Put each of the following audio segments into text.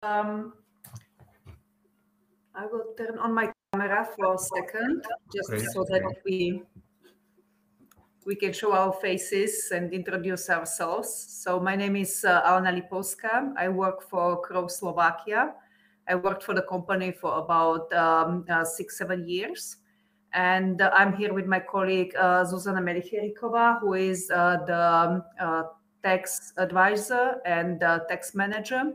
I will turn on my camera for a second, just Great. so that we can show our faces and introduce ourselves. So my name is Alena Lipovská. I work for Crow Slovakia. I worked for the company for about 6-7 years. And I'm here with my colleague Zuzana Melicheriková, who is the tax advisor and tax manager,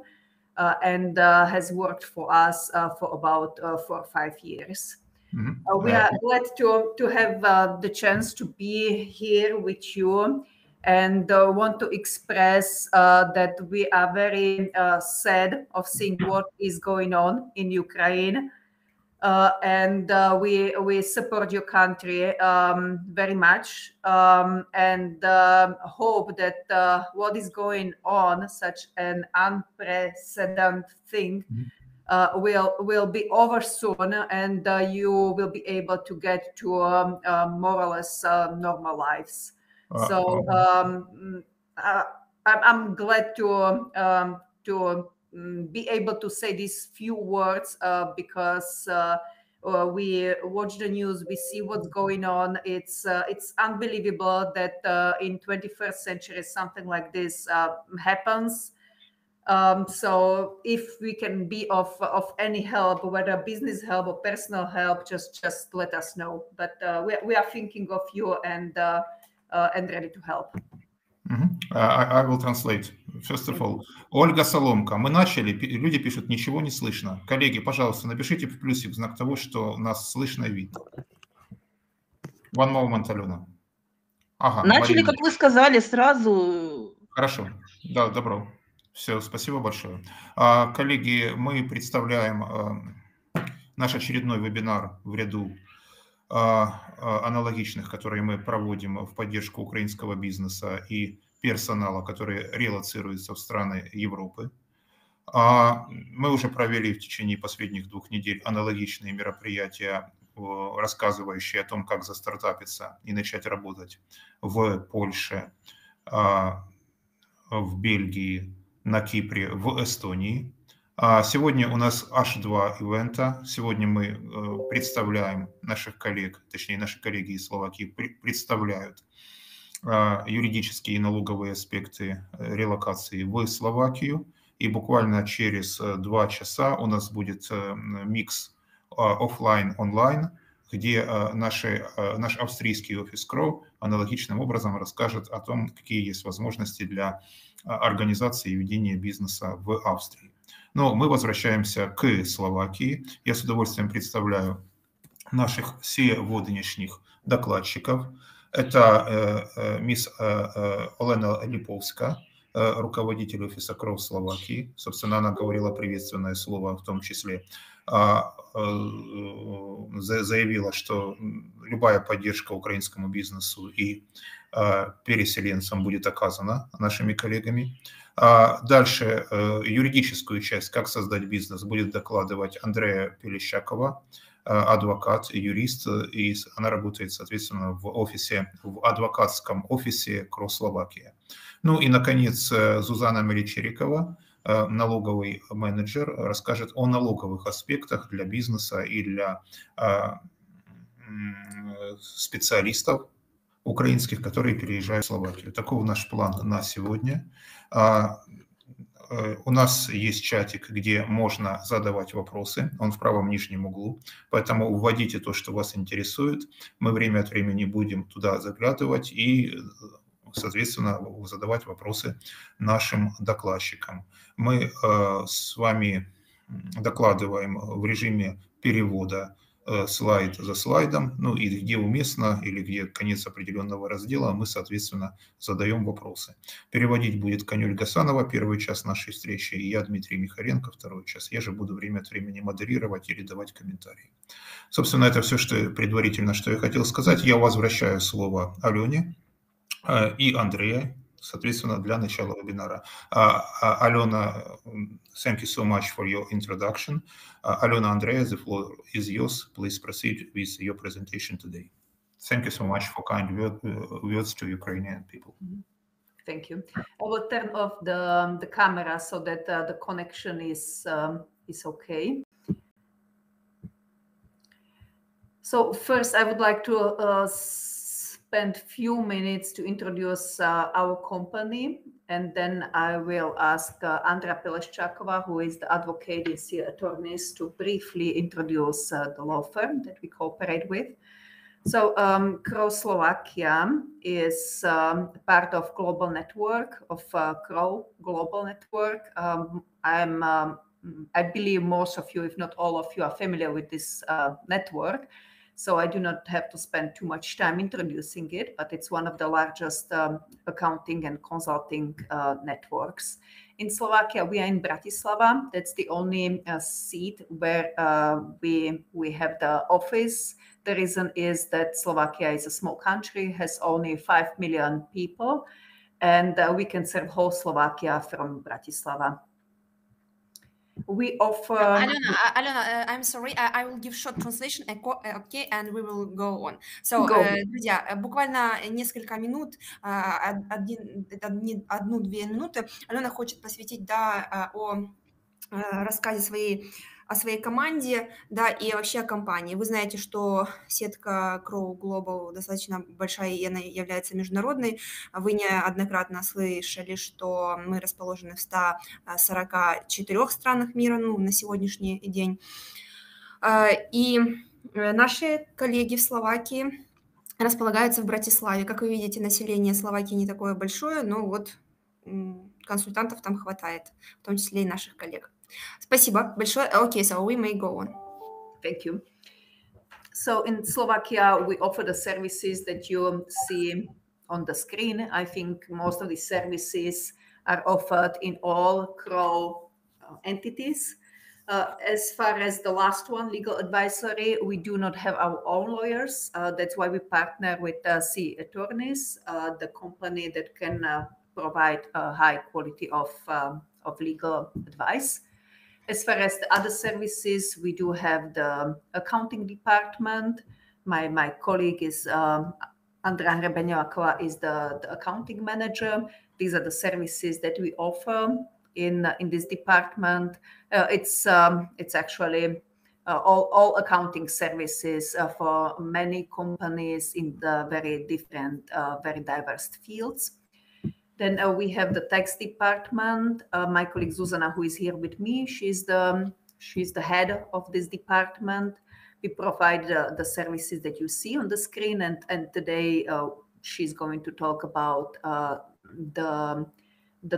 and has worked for us for about 4 or 5 years. We are glad to have the chance to be here with you, and want to express that we are very sad of seeing what is going on in Ukraine. And we support your country very much, and hope that what is going on, such an unprecedented thing, will be over soon, and you will be able to get to more or less normal lives. So I'm glad to be able to say these few words because we watch the news, we see what's going on. It's unbelievable that in 21st century something like this happens. So if we can be of any help, whether business help or personal help, just let us know. But we are thinking of you and ready to help. I will translate. First of all, Ольга Соломка. Мы начали, люди пишут, ничего не слышно. Коллеги, пожалуйста, напишите в плюсик знак того, что нас слышно и видно. One moment, Алена. Ага, начали, Марина. как вы сказали, сразу. Хорошо, да, добро. Все, спасибо большое. Коллеги, мы представляем наш очередной вебинар в ряду аналогичных, которые мы проводим в поддержку украинского бизнеса и персонала, который релоцируется в страны Европы. Мы уже провели в течение последних 2 недель аналогичные мероприятия, рассказывающие о том, как застартапиться и начать работать в Польше, в Бельгии, на Кипре, в Эстонии. Сегодня у нас аж 2 ивента. Сегодня мы представляем наших коллег, точнее, наши коллеги из Словакии представляют юридические и налоговые аспекты релокации в Словакию. И буквально через 2 часа у нас будет микс офлайн-онлайн, где наш австрийский офис Crow аналогичным образом расскажет о том, какие есть возможности для организации и ведения бизнеса в Австрии. Но мы возвращаемся к Словакии. Я с удовольствием представляю наших сегодняшних докладчиков. Это мисс Олена Липовска, руководитель офиса Crow Словакии. Собственно, она говорила приветственное слово, в том числе заявила, что любая поддержка украинскому бизнесу и переселенцам будет оказана нашими коллегами. Дальше юридическую часть, как создать бизнес, будет докладывать Андрея Пелещакова, адвокат, юрист, и она работает, соответственно, в адвокатском офисе Crow Словакия. Ну и, наконец, Зузана Меличерикова, налоговый менеджер, расскажет о налоговых аспектах для бизнеса и для специалистов украинских, которые переезжают в Словакию. Таков наш план на сегодня. У нас есть чатик, где можно задавать вопросы, он в правом нижнем углу, поэтому вводите то, что вас интересует. Мы время от времени будем туда заглядывать и, соответственно, задавать вопросы нашим докладчикам. Мы с вами докладываем в режиме перевода слайд за слайдом, ну и где уместно или где конец определенного раздела, мы, соответственно, задаем вопросы. Переводить будет Канюль Гасанова, 1 час нашей встречи, и я, Дмитрий Михаренко, 2 час. Я же буду время от времени модерировать или давать комментарии. Собственно, это все, что предварительно, что я хотел сказать. Я возвращаю слово Алене и Андрея, соответственно, для начала вебинара. Alena, thank you so much for your introduction. Alena, Andrea, the floor is yours. Please proceed with your presentation today. Thank you so much for kind words to Ukrainian people. Thank you. I will turn off the camera so that the connection is okay. So first, I would like to spend few minutes to introduce our company, and then I will ask Andrea Peleshchakova, who is the advocate in CA Attorneys, to briefly introduce the law firm that we cooperate with. So Crow Slovakia is part of global network of Crow Global Network. I believe most of you, if not all of you, are familiar with this network. So I do not have to spend too much time introducing it, but it's one of the largest accounting and consulting networks. In Slovakia, we are in Bratislava. That's the only seat where we have the office. The reason is that Slovakia is a small country, has only 5 million people, and we can serve whole Slovakia from Bratislava. We offer... Alena, I'm sorry, I will give short translation, okay, and we will go on. So, друзья, буквально несколько минут, 1-2 минуты Алена хочет посвятить, да, о рассказе о своей команде, да, и вообще о компании. Вы знаете, что сетка Crow Global достаточно большая, и она является международной. Вы неоднократно слышали, что мы расположены в 144 странах мира, ну, на сегодняшний день. И наши коллеги в Словакии располагаются в Братиславе. Как вы видите, население Словакии не такое большое, но вот консультантов там хватает, в том числе и наших коллег. Спасибо большое. Okay, so we may go on. Thank you. So in Slovakia, we offer the services that you see on the screen. I think most of the services are offered in all Crow entities. As far as the last one, legal advisory, we do not have our own lawyers. That's why we partner with CA Attorneys, the company that can provide a high quality of legal advice. As far as the other services, we do have the accounting department. My colleague is Andrea Hrebenjová is the accounting manager. These are the services that we offer in this department. It's actually all accounting services for many companies in the very different, very diverse fields. Then we have the tax department. My colleague Zuzana, who is here with me, she's the head of this department. We provide the services that you see on the screen, and today she's going to talk about the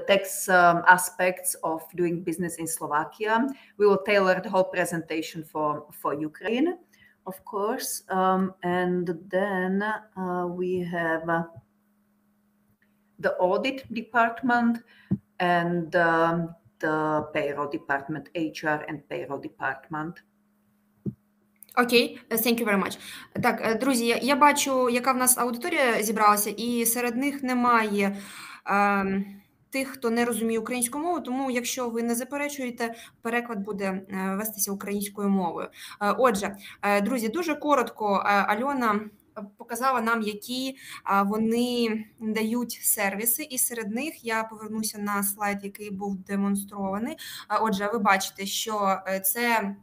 tax aspects of doing business in Slovakia. We will tailor the whole presentation for Ukraine, of course, and then we have the audit department and the payroll department, HR and payroll department. Окей, thank you very much. Так, друзі, я бачу, яка в нас аудиторія зібралася, і серед них немає тих, хто не розуміє українську мову, тому якщо ви не заперечуєте, переклад буде вестися українською мовою. Отже, друзі, дуже коротко Альона показала нам, які вони дають сервіси, і серед них я повернуся на слайд, який був демонстрований. Отже, ви бачите, що це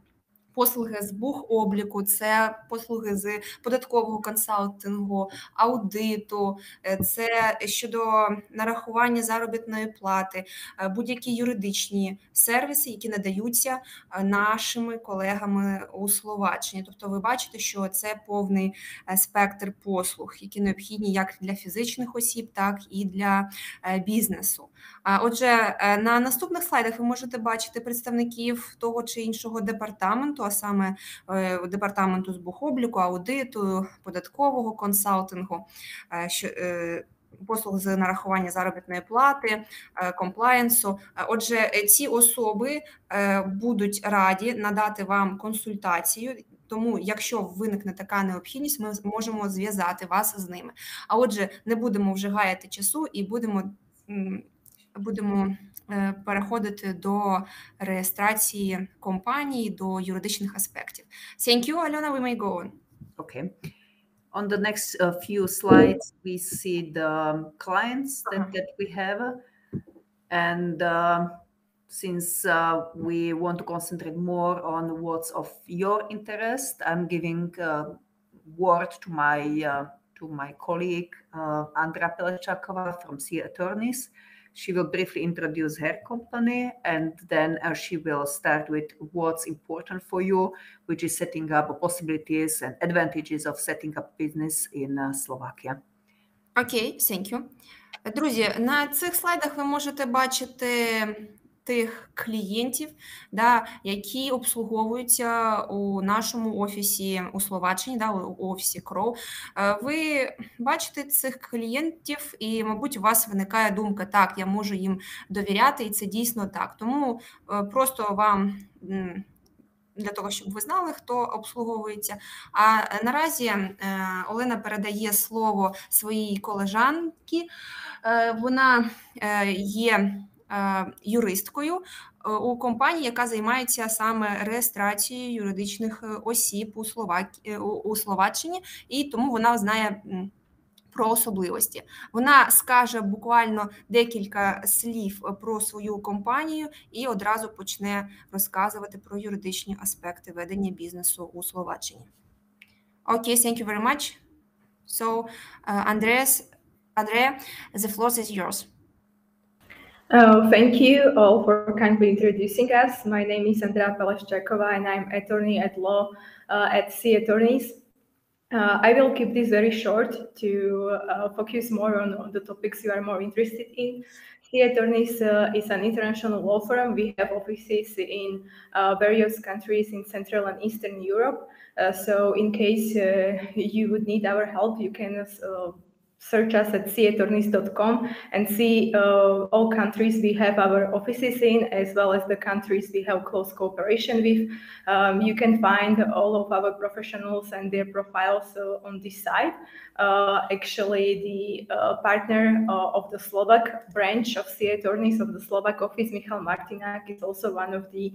послуги з бухобліку, це послуги з податкового консалтингу, аудиту, це щодо нарахування заробітної плати, будь-які юридичні сервіси, які надаються нашими колегами у Словаччині. Тобто ви бачите, що це повний спектр послуг, які необхідні як для фізичних осіб, так і для бізнесу. Отже, на наступних слайдах ви можете бачити представників того чи іншого департаменту, а саме департаменту з бухобліку, аудиту, податкового консалтингу, послуг з нарахування заробітної плати, комплаєнсу. Отже, ці особи будуть раді надати вам консультацію, тому якщо виникне така необхідність, ми можемо зв'язати вас з ними. А отже, не будемо вже гаяти часу і будемо переходити до реєстрації компанії, до юридичних аспектів. Thank you, Alena, we may go on. Okay. On the next few slides, we see the clients that we have. And since we want to concentrate more on what's of your interest, I'm giving word to my colleague, Andrea Pelechakova from CA Attorneys. She will briefly introduce her company, and then she will start with what's important for you, which is setting up possibilities and advantages of setting up business in Slovakia. Окей, thank you. Друзі, на цих слайдах ви можете бачити тих клієнтів, да, які обслуговуються у нашому офісі у Словаччині, да, у офісі Crow. Ви бачите цих клієнтів і, мабуть, у вас виникає думка, так, я можу їм довіряти, і це дійсно так. Тому просто вам... для того, щоб ви знали, хто обслуговується. А наразі Олена передає слово своїй колежанці. Вона є юристкою у компанії, яка займається саме реєстрацією юридичних осіб у Словаччині, і тому вона знає про особливості. Вона скаже буквально декілька слів про свою компанію і одразу почне розказувати про юридичні аспекти ведення бізнесу у Словаччині. Okay, thank you very much. So, Andrea, the floor is yours. Thank you all for kindly introducing us. My name is Andrea Pelechakova and I'm attorney at law at CA Attorneys. I will keep this very short to focus more on the topics you are more interested in. CA Attorneys is an international law firm. We have offices in various countries in Central and Eastern Europe. So in case you would need our help, you can search us at caattorneys.com and see all countries we have our offices in, as well as the countries we have close cooperation with. You can find all of our professionals and their profiles on this site. Actually, the partner of the Slovak branch of CA Attorneys of the Slovak office, Michal Martinák, is also one of the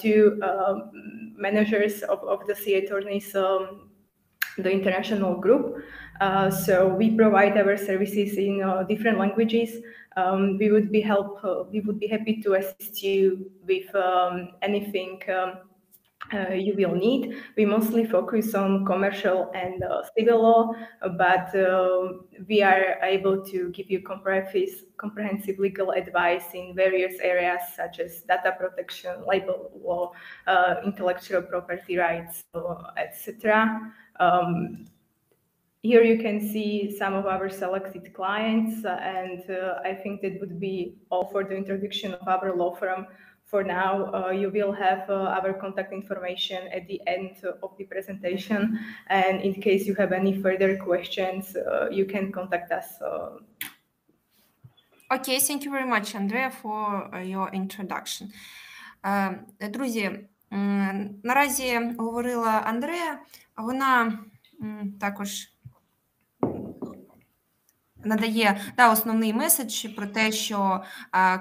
two managers of the CA Attorneys, the international group. So we provide our services in different languages. We would be happy to assist you with anything you will need. We mostly focus on commercial and civil law, but we are able to give you comprehensive legal advice in various areas such as data protection, labor law, intellectual property rights, etc. Here you can see some of our selected clients, and I think that would be all for the introduction of our law firm. For now, you will have our contact information at the end of the presentation, and in case you have any further questions, you can contact us. Okay, thank you very much, Andrea, for your introduction. Друзі, наразі говорила Андрея, вона також надає основний меседж про те, що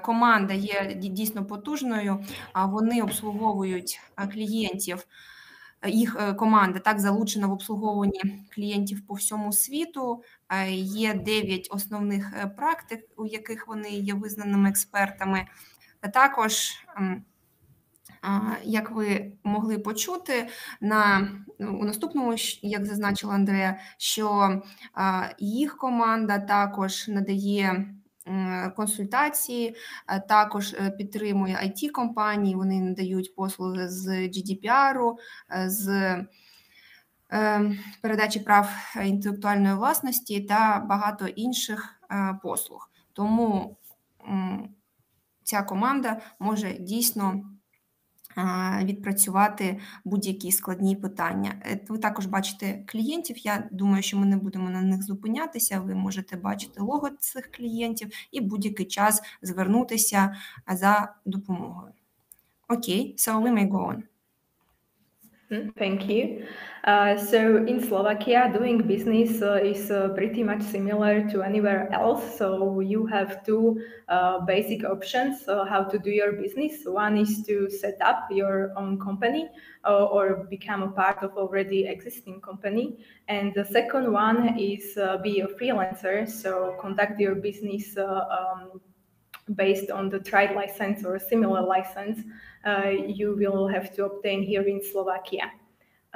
команда є дійсно потужною, вони обслуговують клієнтів, їх команда так залучена в обслуговуванні клієнтів по всьому світу, є 9 основних практик, у яких вони є визнаними експертами. Також, як ви могли почути у наступному, як зазначила Андрея, що їх команда також надає консультації, також підтримує IT-компанії, вони надають послуги з GDPR, з передачі прав інтелектуальної власності та багато інших послуг. Тому ця команда може дійсно відпрацювати будь-які складні питання. Ви також бачите клієнтів, я думаю, що ми не будемо на них зупинятися, ви можете бачити лого цих клієнтів і будь-який час звернутися за допомогою. Окей, so we may go on. Thank you. So in Slovakia, doing business is pretty much similar to anywhere else. So you have two basic options how to do your business. One is to set up your own company or become a part of already existing company. And the second one is be a freelancer. So conduct your business based on the trade license or a similar license you will have to obtain here in Slovakia.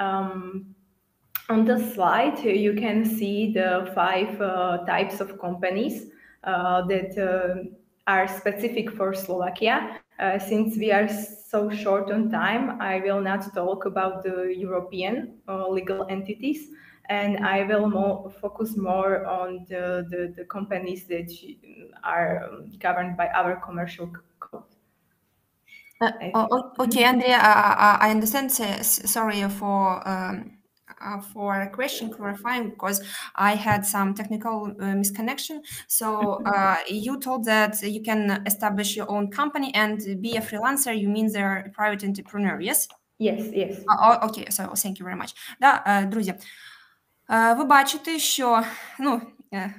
On the slide, you can see the 5 types of companies that are specific for Slovakia. Since we are so short on time, I will not talk about the European legal entities, and I will focus more on the companies that are governed by our commercial code. Okay, Andrea, I understand. Sorry for a question clarifying, because I had some technical misconnection. So you told that you can establish your own company and be a freelancer. You mean they're a private entrepreneur, yes? Yes, yes. Okay, so thank you very much. Да, друзі, ви бачите, що,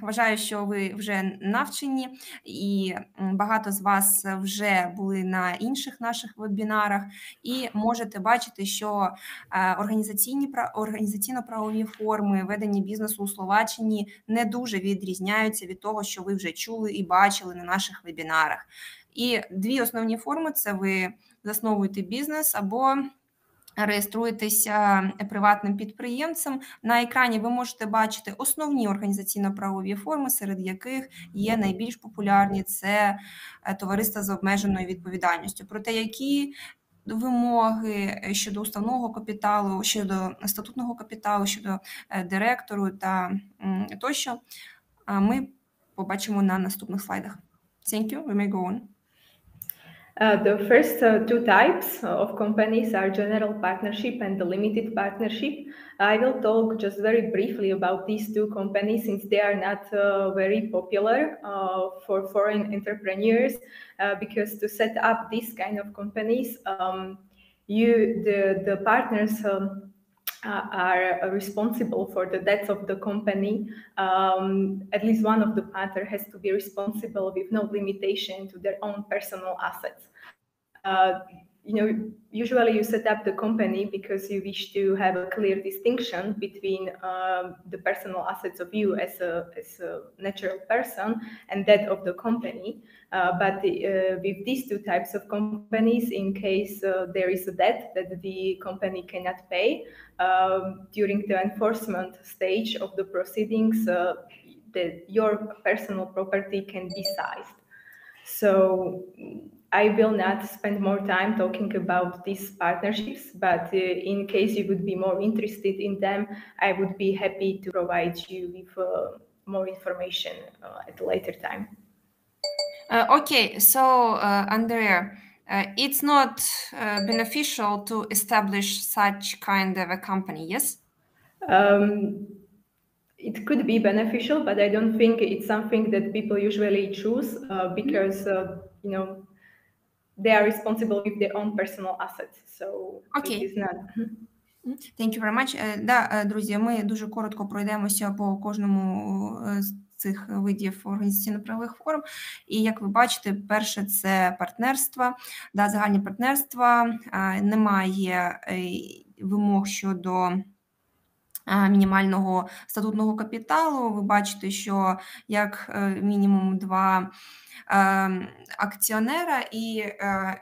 вважаю, що ви вже навчені, і багато з вас вже були на інших наших вебінарах, і можете бачити, що організаційно-правові форми ведення бізнесу у Словаччині не дуже відрізняються від того, що ви вже чули і бачили на наших вебінарах. І 2 основні форми – це ви засновуєте бізнес або реєструєтеся приватним підприємцем. На екрані ви можете бачити основні організаційно-правові форми, серед яких є найбільш популярні – це товариства з обмеженою відповідальністю. Проте які вимоги щодо уставного капіталу, щодо статутного капіталу, щодо директору та тощо, ми побачимо на наступних слайдах. Thank you. We may go on. The first 2 types of companies are general partnership and the limited partnership. I will talk just very briefly about these 2 companies since they are not very popular for foreign entrepreneurs because to set up these kind of companies, the partners are responsible for the debts of the company. At least one of the partners has to be responsible with no limitation to their own personal assets. Usually you set up the company because you wish to have a clear distinction between the personal assets of you as a natural person and that of the company. But with these 2 types of companies, in case there is a debt that the company cannot pay, during the enforcement stage of the proceedings, your personal property can be seized. So I will not spend more time talking about these partnerships, but in case you would be more interested in them, I would be happy to provide you with more information at a later time. Okay, so Andrea, it's not beneficial to establish such kind of a company, yes? It could be beneficial, but I don't think it's something that people usually choose because, they are responsible with their own personal assets. So Okay. it is not. Thank you very much. Да, друзі, ми дуже коротко пройдемося по кожному з цих видів організаційно-правових форм. І як ви бачите, перше – це партнерства, да, загальні партнерства, немає вимог щодо мінімального статутного капіталу. Ви бачите, що як мінімум 2 акціонера, і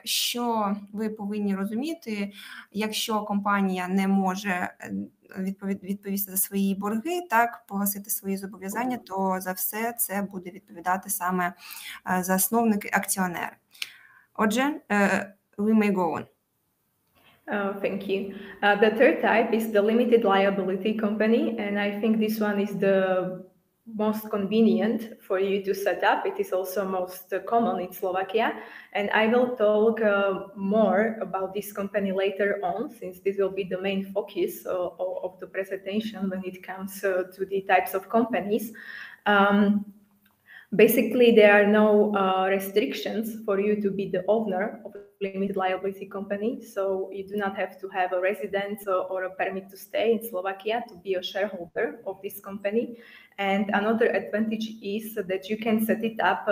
що ви повинні розуміти, якщо компанія не може відповісти за свої борги, так, погасити свої зобов'язання, то за все це буде відповідати саме засновники, акціонери. Отже, we may go on. Thank you. The third type is the limited liability company, and I think this one is the most convenient for you to set up. It is also most common in Slovakia, and I will talk more about this company later on, since this will be the main focus of the presentation when it comes to the types of companies. Basically, there are no restrictions for you to be the owner of limited liability company. So you do not have to have a residence or a permit to stay in Slovakia to be a shareholder of this company. And another advantage is that you can set it up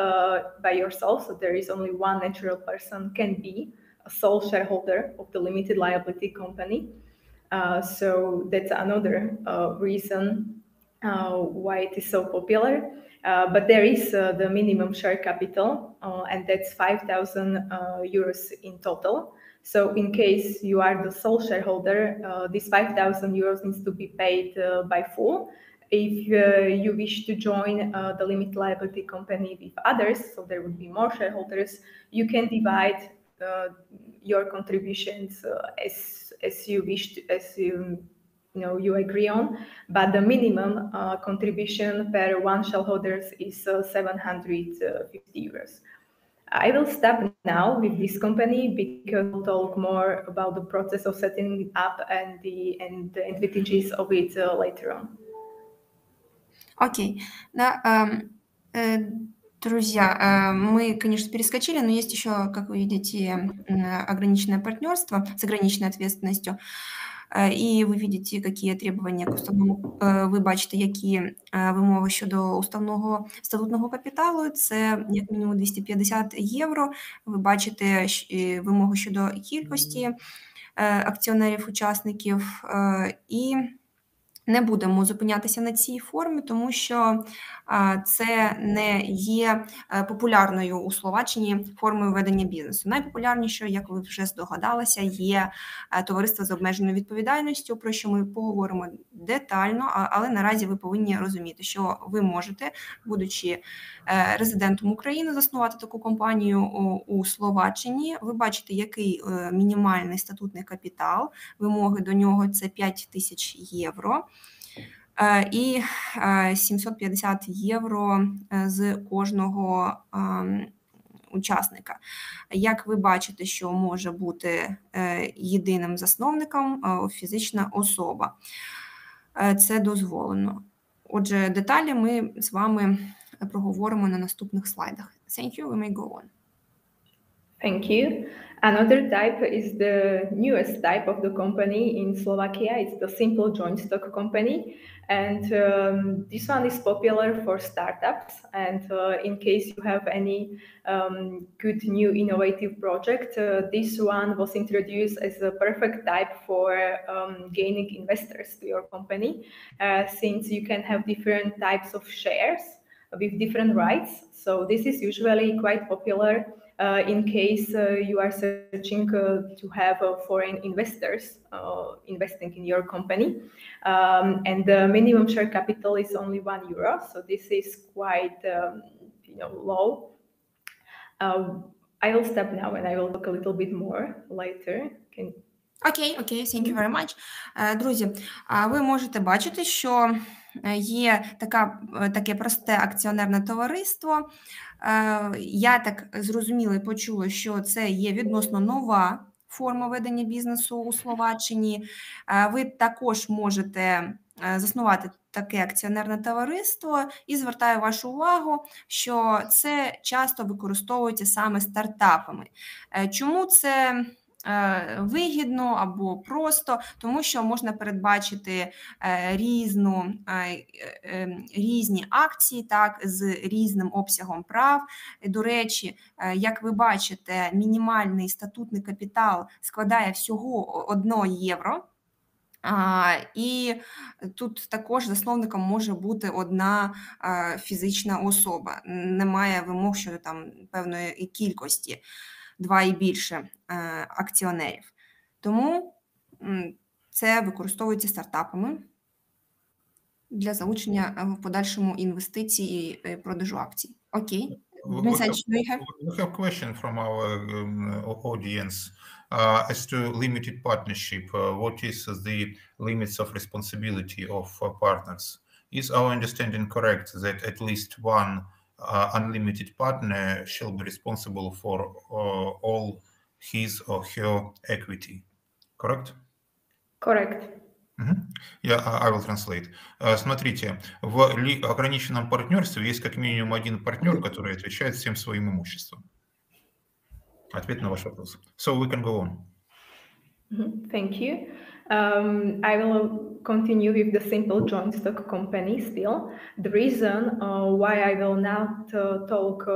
by yourself. So there is only one natural person can be a sole shareholder of the limited liability company. So that's another reason why it is so popular. But there is the minimum share capital, and that's 5,000 euros in total. So in case you are the sole shareholder, this 5,000 euros needs to be paid by full. If you wish to join the limited liability company with others, so there would be more shareholders, you can divide your contributions as you wish to, as you agree on, but the minimum contribution per one shareholder is 750 euros. I will stop now with this company because we'll talk more about the process of setting it up and the advantages of it later on. Окей. Да, друзья, мы, конечно, перескочили, но есть еще, как вы видите, ограниченное партнерство с ограниченной ответственностью. І ви видите, які требування к уставному, ви бачите, які вимоги щодо уставного статутного капіталу, це як мінімум 250 євро. Ви бачите вимоги щодо кількості акціонерів-учасників, і не будемо зупинятися на цій формі, тому що це не є популярною у Словаччині формою ведення бізнесу. Найпопулярнішою, як ви вже здогадалися, є товариство з обмеженою відповідальністю, про що ми поговоримо детально, але наразі ви повинні розуміти, що ви можете, будучи резидентом України, заснувати таку компанію у Словаччині. Ви бачите, який мінімальний статутний капітал, вимоги до нього – це 5 тисяч євро. І 750 євро з кожного учасника. Як ви бачите, що може бути єдиним засновником фізична особа. Це дозволено. Отже, деталі ми з вами проговоримо на наступних слайдах. Thank you, we may go on. Thank you. Another type is the newest type of the company in Slovakia. It's the simple joint stock company. And this one is popular for startups. And in case you have any good new innovative project, this one was introduced as a perfect type for gaining investors to your company, since you can have different types of shares with different rights. So this is usually quite popular in case you are searching to have foreign investors investing in your company. And the minimum share capital is only €1, so this is quite low. I will stop now and I will talk a little bit more later. Окей, thank you very much. Друзі, ви можете бачити, що є таке просте акціонерне товариство. Я так зрозуміла і почула, що це є відносно нова форма ведення бізнесу у Словаччині. Ви також можете заснувати таке акціонерне товариство, і звертаю вашу увагу, що це часто використовується саме стартапами. Чому це вигідно або просто? Тому що можна передбачити різні акції, так, з різним обсягом прав. До речі, як ви бачите, мінімальний статутний капітал складає всього 1 євро. І тут також засновником може бути одна фізична особа. Немає вимог щодо там певної кількості, 2 і більше акціонерів. Тому це використовується стартапами для залучення в подальшому інвестицій і продажу акцій. Окей. We have a question from our audience as to limited partnership. What is the limits of responsibility of partners? Is our understanding correct that at least one unlimited partner shall be responsible for all his or her equity? Correct? Correct. Yeah, I will translate. Смотрите, в ограниченном партнерстве есть как минимум один партнер, который отвечает всем своим имуществом. ответить на ваш вопрос. So we can go on. Thank you. I will continue with the simple joint stock company still. The reason why I will not talk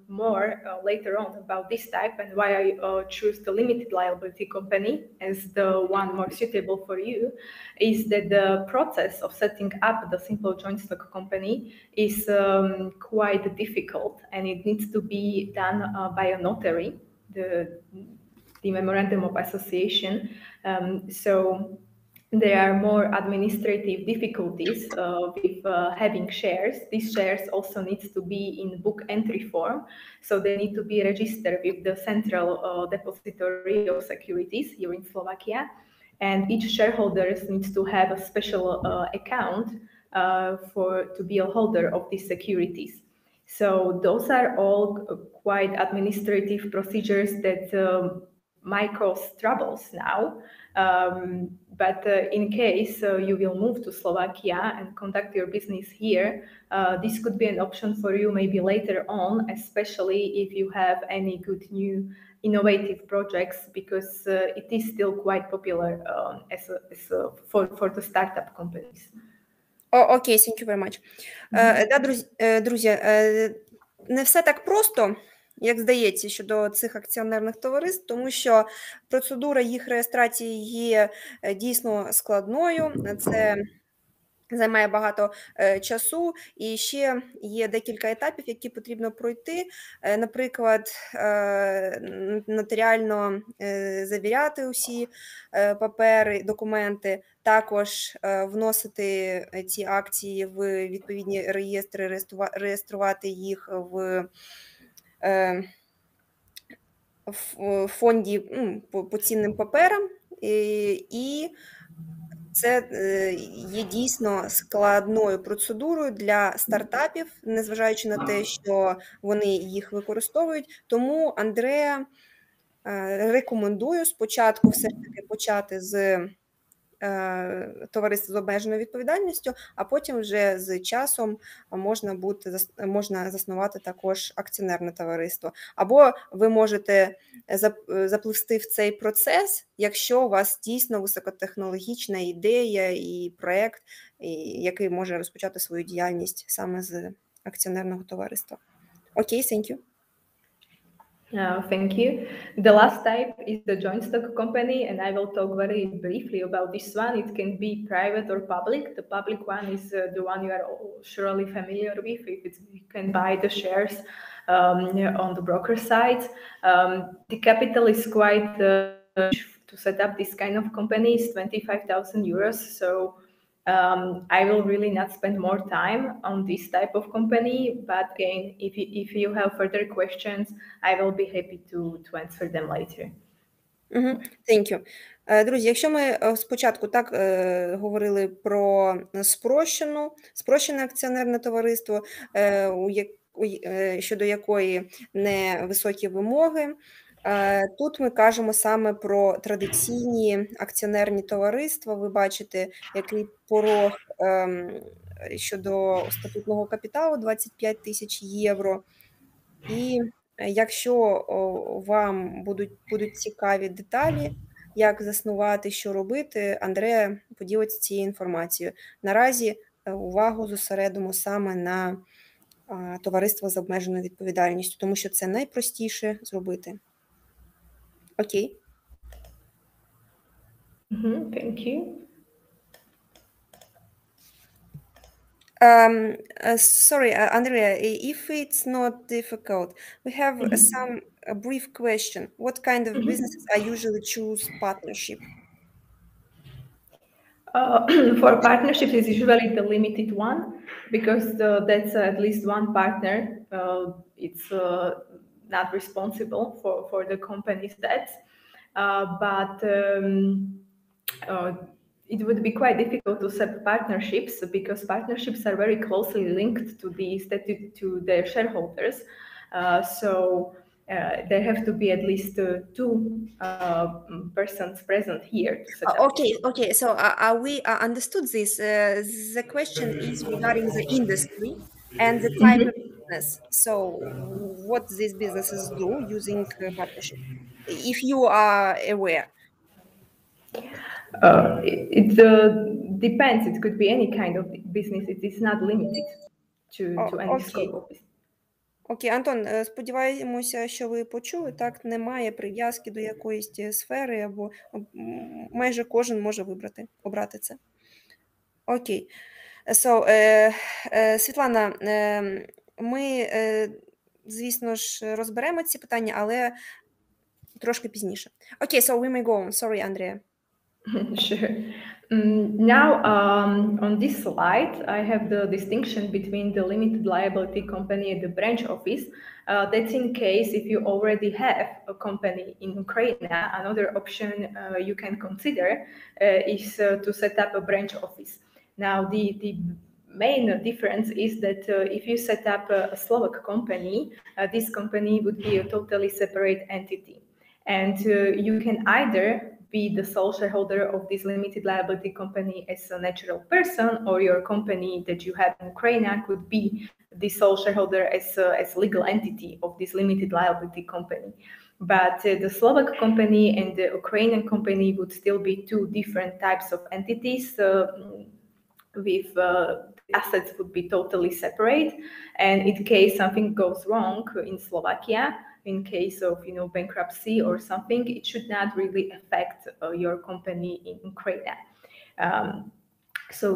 more later on about this type and why I choose the limited liability company as the one more suitable for you is that the process of setting up the simple joint stock company is quite difficult, and it needs to be done by a notary, the memorandum of association. So there are more administrative difficulties with having shares. These shares also need to be in book entry form, so they need to be registered with the Central Depository of Securities here in Slovakia, and each shareholder needs to have a special account to be a holder of these securities. So those are all quite administrative procedures that might cause troubles now, but in case you will move to Slovakia and conduct your business here, this could be an option for you maybe later on, especially if you have any good new innovative projects, because it is still quite popular for the startup companies. Окей, thank you very much. Да, друзі, не все так просто, як здається, щодо цих акціонерних товариств, тому що процедура їх реєстрації є дійсно складною, це займає багато часу, і ще є декілька етапів, які потрібно пройти. Наприклад, нотаріально завіряти усі папери, документи, також вносити ці акції в відповідні реєстри, реєструвати їх в фонді по цінним паперам, і це є дійсно складною процедурою для стартапів, незважаючи на те, що вони їх використовують. Тому Андреа рекомендую спочатку все ж таки почати з товариства з обмеженою відповідальністю, а потім вже з часом можна заснувати також акціонерне товариство. Або ви можете запливти в цей процес, якщо у вас дійсно високотехнологічна ідея і проєкт, який може розпочати свою діяльність саме з акціонерного товариства. Окей, thank you. Thank you. The last type is the joint stock company, and I will talk very briefly about this one. It can be private or public. The public one is the one you are surely familiar with. You can buy the shares on the broker side. The capital is quite to set up this kind of company is 25,000 euros. So I will really not spend more time on this type of company, but again, if you have further questions, I will be happy to answer them later. Thank you. Друзі, якщо ми спочатку так говорили про спрощене акціонерне товариство, щодо якої невисокі вимоги, тут ми кажемо саме про традиційні акціонерні товариства. Ви бачите, який порог щодо статутного капіталу 25 тисяч євро. І якщо вам будуть цікаві деталі, як заснувати, що робити, Андреа поділиться цією інформацією. Наразі увагу зосередимо саме на товариство з обмеженою відповідальністю, тому що це найпростіше зробити. Окей. Thank you. Sorry, Andrea, if it's not difficult, we have some brief question. What kind of businesses are usually choose partnership? For partnerships, it's usually the limited one, because that's at least one partner. It's not responsible for the company's debts, but it would be quite difficult to set partnerships, because partnerships are very closely linked to their shareholders. So there have to be at least two persons present here to set up. Okay. So we understood this. The question is regarding the industry and the type of business. business. So what these businesses do using partnership, if you are aware? It depends. It could be any kind of business. It is not limited to any scope of business. Окей, Антон, сподіваємося, що ви почули, так, немає прив'язки до якоїсь сфери, або майже кожен може обрати це. Окей. So, Світлана, ми, звісно ж, розберемо ці питання, але трошки пізніше. Окей, so we may go on. Sorry, Andrea. Sure. Now, on this slide, I have the distinction between the limited liability company and the branch office. That's in case if you already have a company in Ukraine. Another option you can consider is to set up a branch office. Now, the main difference is that if you set up a Slovak company, this company would be a totally separate entity. And you can either be the sole shareholder of this limited liability company as a natural person, or your company that you have in Ukraine could be the sole shareholder as legal entity of this limited liability company. But the Slovak company and the Ukrainian company would still be two different types of entities with assets would be totally separate. And in case something goes wrong in Slovakia, in case of bankruptcy or something, it should not really affect your company in Ukraine. So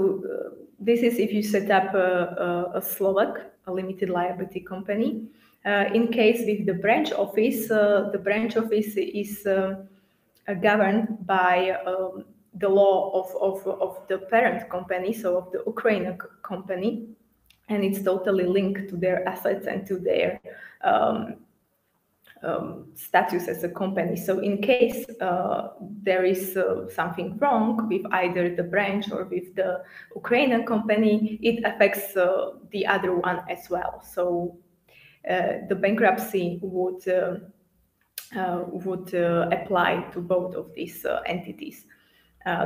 this is if you set up a Slovak, a limited liability company. In case with the branch office is governed by the law of the parent company, so of the Ukrainian company, and it's totally linked to their assets and to their status as a company. So in case there is something wrong with either the branch or with the Ukrainian company, it affects the other one as well. So the bankruptcy would apply to both of these entities.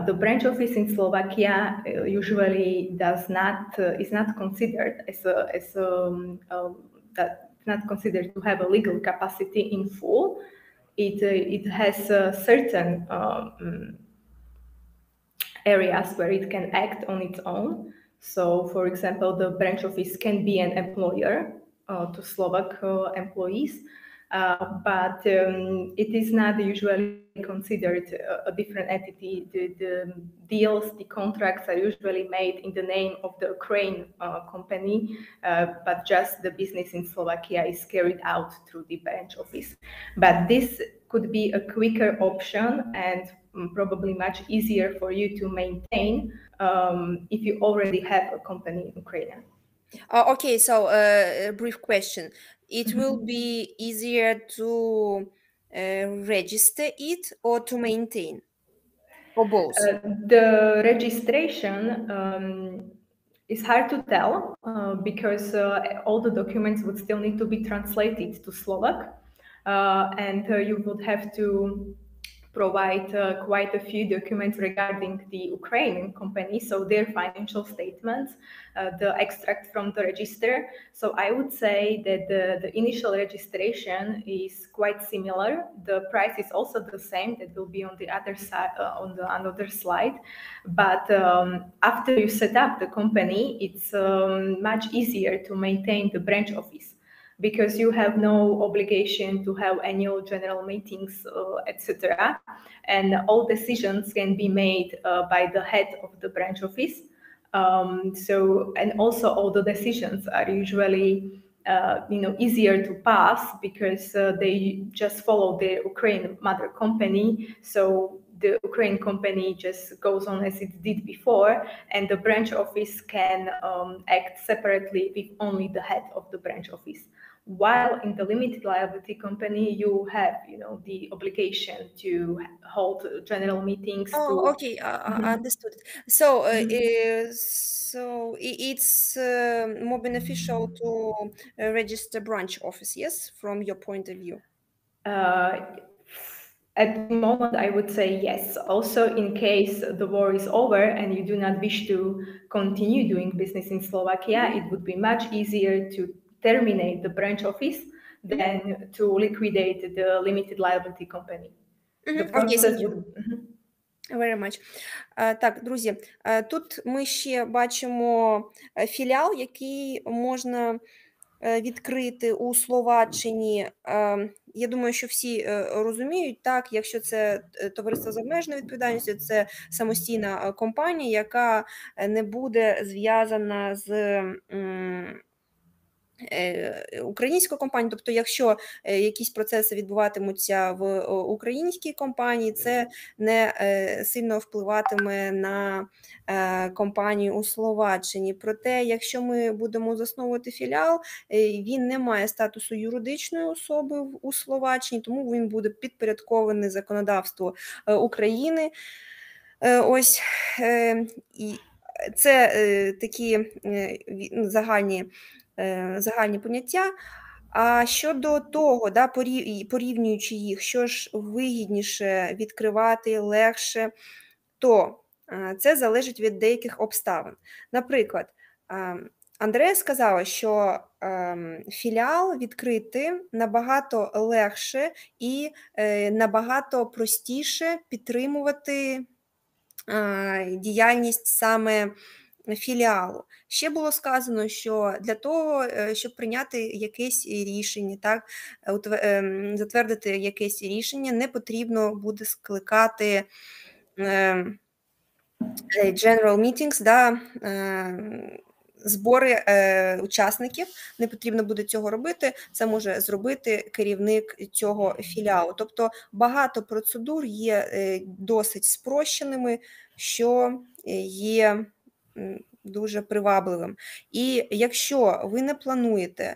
The branch office in Slovakia usually is not considered not considered to have a legal capacity in full. It has certain areas where it can act on its own. So, for example, the branch office can be an employer to Slovak employees, but it is not usually considered a different entity. The deals, the contracts are usually made in the name of the Ukraine company, but just the business in Slovakia is carried out through the branch office. But this could be a quicker option and probably much easier for you to maintain if you already have a company in Ukraine. Okay, so a brief question. It will be easier to register it or to maintain, or both? The registration is hard to tell because all the documents would still need to be translated to Slovak, and you would have to provide quite a few documents regarding the Ukrainian company, so their financial statements, the extract from the register. So I would say that the initial registration is quite similar. The price is also the same. That will be on the other side, on the another slide. But after you set up the company, it's much easier to maintain the branch office, because you have no obligation to have annual general meetings, etc. And all decisions can be made by the head of the branch office. And also all the decisions are usually easier to pass because they just follow the Ukraine mother company. So the Ukraine company just goes on as it did before, and the branch office can act separately with only the head of the branch office. While in the limited liability company, you have, the obligation to hold general meetings. Okay, understood. So, so it's more beneficial to register branch office, yes, from your point of view? At the moment, I would say yes. Also, in case the war is over and you do not wish to continue doing business in Slovakia, it would be much easier to terminate the branch office than to liquidate the limited liability company. The process would... Very much. Так, друзі, тут ми ще бачимо філіал, який можна відкрити у Словаччині. Я думаю, що всі розуміють, так, якщо це товариство з обмеженою відповідальністю, це самостійна компанія, яка не буде зв'язана з українською компанією, тобто якщо якісь процеси відбуватимуться в українській компанії, це не сильно впливатиме на компанію у Словаччині. Проте, якщо ми будемо засновувати філіал, він не має статусу юридичної особи у Словаччині, тому він буде підпорядкований законодавству України. Ось, і це такі загальні поняття. А щодо того, да, порівнюючи їх, що ж вигідніше відкривати, легше, то це залежить від деяких обставин. Наприклад, Андрея сказала, що філіал відкрити набагато легше і набагато простіше підтримувати діяльність саме філіалу. Ще було сказано, що для того, щоб прийняти якесь рішення, так, затвердити якесь рішення, не потрібно буде скликати general meetings, да, збори учасників, не потрібно буде цього робити, це може зробити керівник цього філіалу. Тобто багато процедур є досить спрощеними, що є дуже привабливим. І якщо ви не плануєте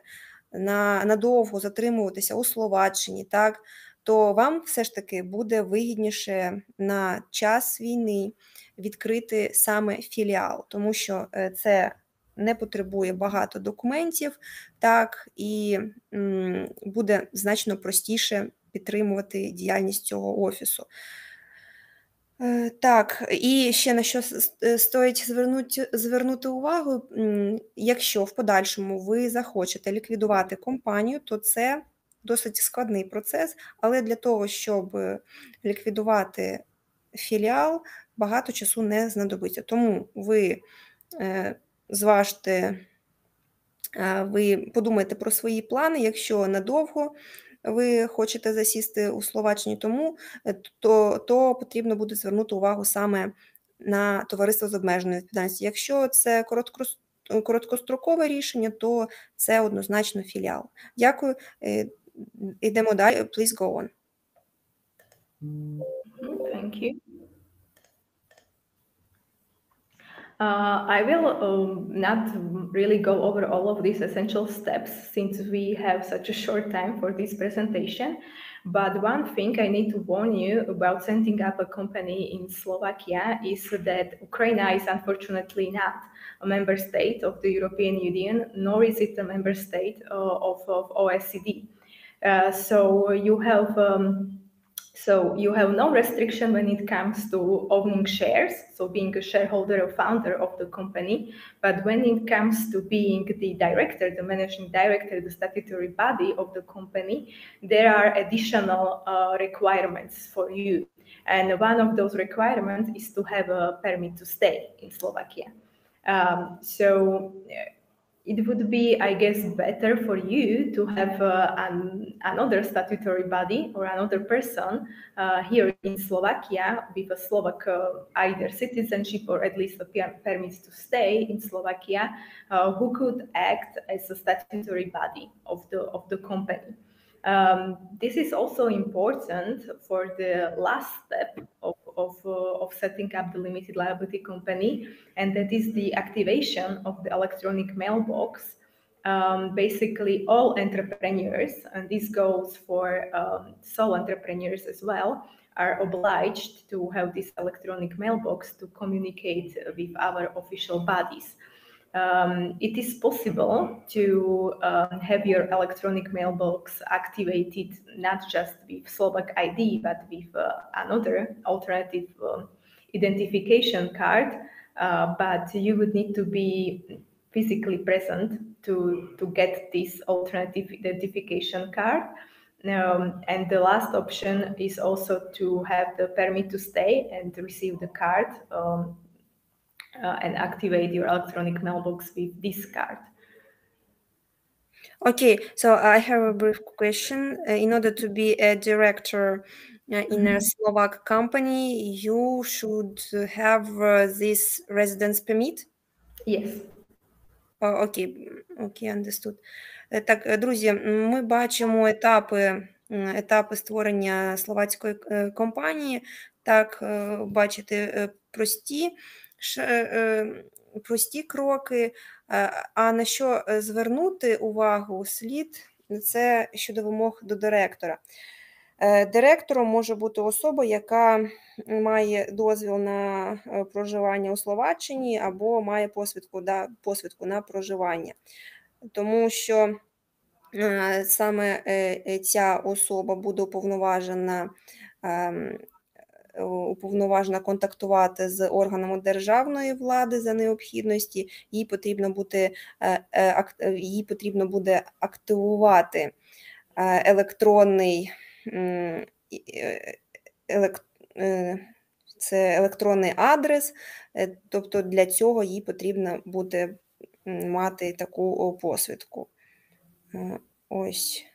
надовго затримуватися у Словаччині, так, то вам все ж таки буде вигідніше на час війни відкрити саме філіал, тому що це не потребує багато документів, так, і буде значно простіше підтримувати діяльність цього офісу. Так, і ще на що стоїть звернути увагу, якщо в подальшому ви захочете ліквідувати компанію, то це досить складний процес, але для того, щоб ліквідувати філіал, багато часу не знадобиться. Тому ви зважте, ви подумайте про свої плани, якщо надовго ви хочете засісти у Словаччині, то потрібно буде звернути увагу саме на товариство з обмеженою відповідальністю. Якщо це короткострокове рішення, то це однозначно філіал. Дякую. Йдемо далі. Please go on. Thank you. I will not really go over all of these essential steps since we have such a short time for this presentation. But one thing I need to warn you about setting up a company in Slovakia is that Ukraine is unfortunately not a member state of the European Union, nor is it a member state of OECD. So you have no restriction when it comes to owning shares, so being a shareholder or founder of the company. But when it comes to being the director, the managing director, the statutory body of the company, there are additional requirements for you. And one of those requirements is to have a permit to stay in Slovakia. It would be, I guess, better for you to have another statutory body or another person here in Slovakia with a Slovak either citizenship or at least a permit to stay in Slovakia, who could act as a statutory body of the company. This is also important for the last step of setting up the limited liability company, and that is the activation of the electronic mailbox. Basically, all entrepreneurs, and this goes for sole entrepreneurs as well, are obliged to have this electronic mailbox to communicate with our official bodies. It is possible to have your electronic mailbox activated not just with Slovak ID, but with another alternative identification card. But you would need to be physically present to get this alternative identification card. And the last option is also to have the permit to stay and to receive the card and activate your electronic mailbox with this card. Okay, so I have a brief question. In order to be a director in a Slovak company, you should have this residence permit? Yes. Окей, understood. Так, друзі, ми бачимо етапи створення словацької компанії. Так, бачите, прості кроки. А на що звернути увагу слід, це щодо вимог до директора. Директором може бути особа, яка має дозвіл на проживання у Словаччині або має посвідку на проживання. Тому що саме ця особа буде уповноважена контактувати з органами державної влади за необхідності, їй потрібно буде активувати електронний адрес, тобто для цього їй потрібно буде мати таку посвідку. Ось.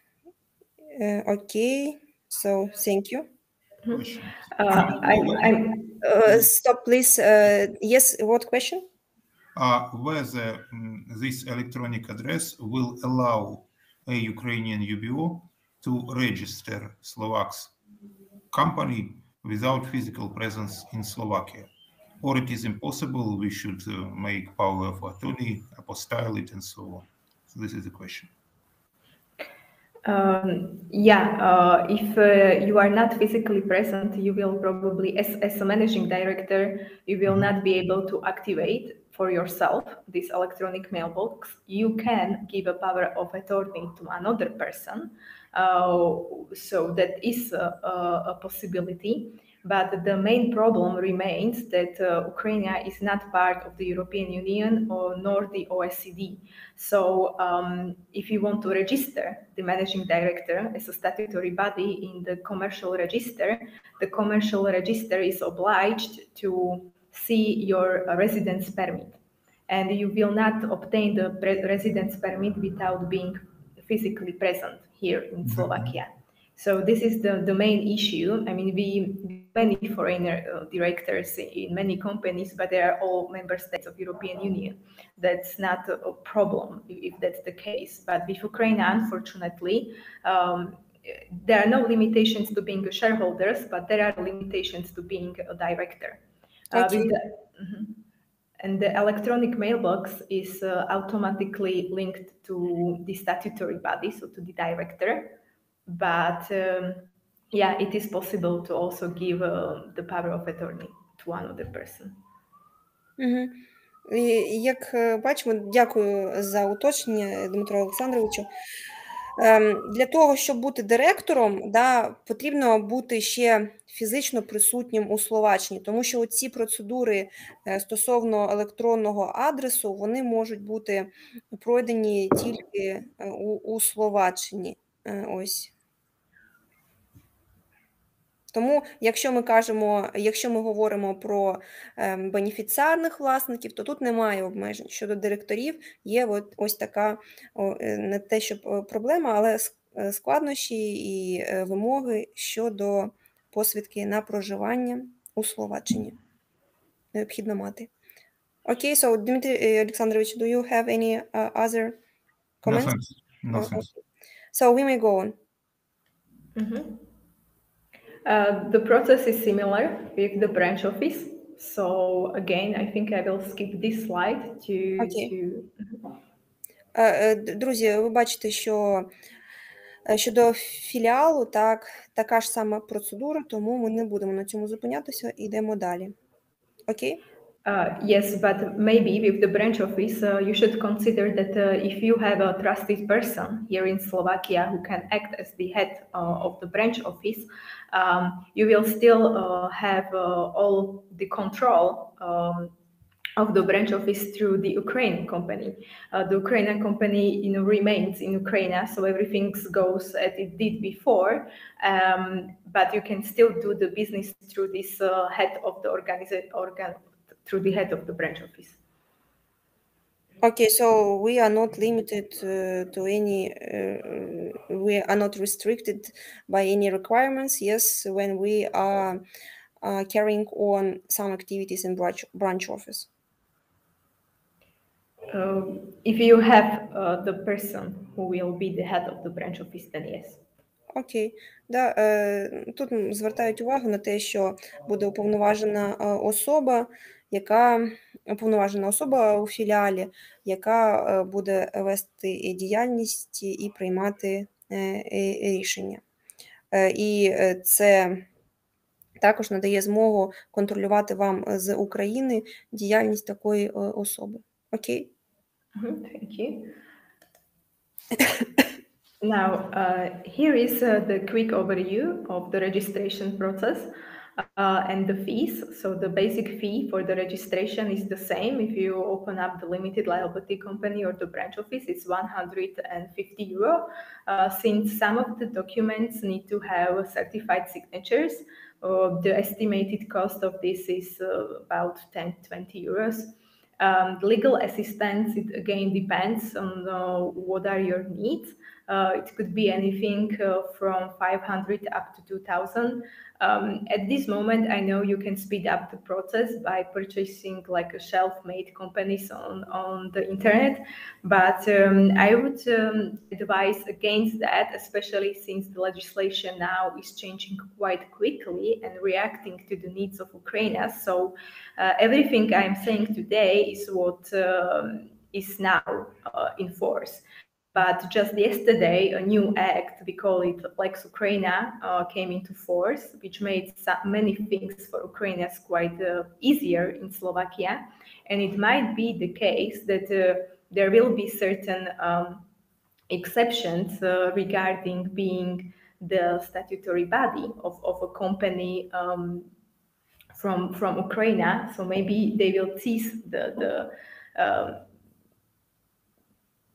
Окей. So, thank you. Stop, please. Yes, what question? Whether this electronic address will allow a Ukrainian UBO to register Slovak's company without physical presence in Slovakia, or it is impossible, we should make power of attorney, apostille it, and so on. So this is the question. If you are not physically present, you will probably, as a managing director, you will not be able to activate for yourself this electronic mailbox. You can give a power of attorney to another person, so that is a possibility. But the main problem remains that Ukraine is not part of the European Union nor the OECD. So if you want to register the managing director as a statutory body in the commercial register is obliged to see your residence permit. And you will not obtain the residence permit without being physically present here in Slovakia. So this is the main issue. I mean, we many foreigner directors in many companies, but they are all member states of European Union. That's not a problem if that's the case. But with Ukraine, unfortunately, there are no limitations to being a shareholder, but there are limitations to being a director. Okay. And the electronic mailbox is automatically linked to the statutory body, so to the director. But it is possible to also give the power of attorney to another person. Як бачимо, дякую за уточнення, Дмитро Олександровичу. Для того, щоб бути директором, потрібно бути ще фізично присутнім у Словаччині, тому що ці процедури стосовно електронного адресу, вони можуть бути пройдені тільки у Словаччині. Ось. Тому, якщо ми говоримо про бенефіціарних власників, то тут немає обмежень. Щодо директорів є ось така, не те, що проблема, але складнощі і вимоги щодо посвідки на проживання у Словаччині. Необхідно мати. Окей, so Dmitry Alexandrovich, do you have any other comments? No thanks. So we may go on. The process is similar with the branch office. So again, I think I will skip this slide Друзі, ви бачите, що щодо філіалу, така ж сама процедура, тому ми не будемо на цьому зупинятися, йдемо далі. Окей? Yes, but maybe with the branch office, you should consider that if you have a trusted person here in Slovakia who can act as the head of the branch office, you will still have all the control of the branch office through the Ukrainian company. The Ukrainian company, remains in Ukraine, so everything goes as it did before. But you can still do the business through this head of the through the head of the branch office. Okay, so we are not limited to any, we are not restricted by any requirements, yes, when we are carrying on some activities in branch office. If you have the person who will be the head of the branch office, then yes. Окей, да, тут звертають увагу на те, що буде уповноважена особа у філіалі, яка буде вести діяльність і приймати рішення. І це також надає змогу контролювати вам з України діяльність такої особи. Окей? Thank you. Now, here is the quick overview of the registration process and the fees. So the basic fee for the registration is the same. If you open up the limited liability company or the branch office, it's 150 euro. Since some of the documents need to have certified signatures, the estimated cost of this is about 10-20 euros. Legal assistance, it again depends on what are your needs. It could be anything from 500 up to 2,000. At this moment, I know you can speed up the process by purchasing like a self-made companies on the internet, but I would advise against that, especially since the legislation now is changing quite quickly and reacting to the needs of Ukraine. So everything I'm saying today is what is now in force. But just yesterday, a new act, we call it Lex Ukraina, came into force, which made many things for Ukrainians quite easier in Slovakia. And it might be the case that there will be certain exceptions regarding being the statutory body of a company from Ukraine. So maybe they will cease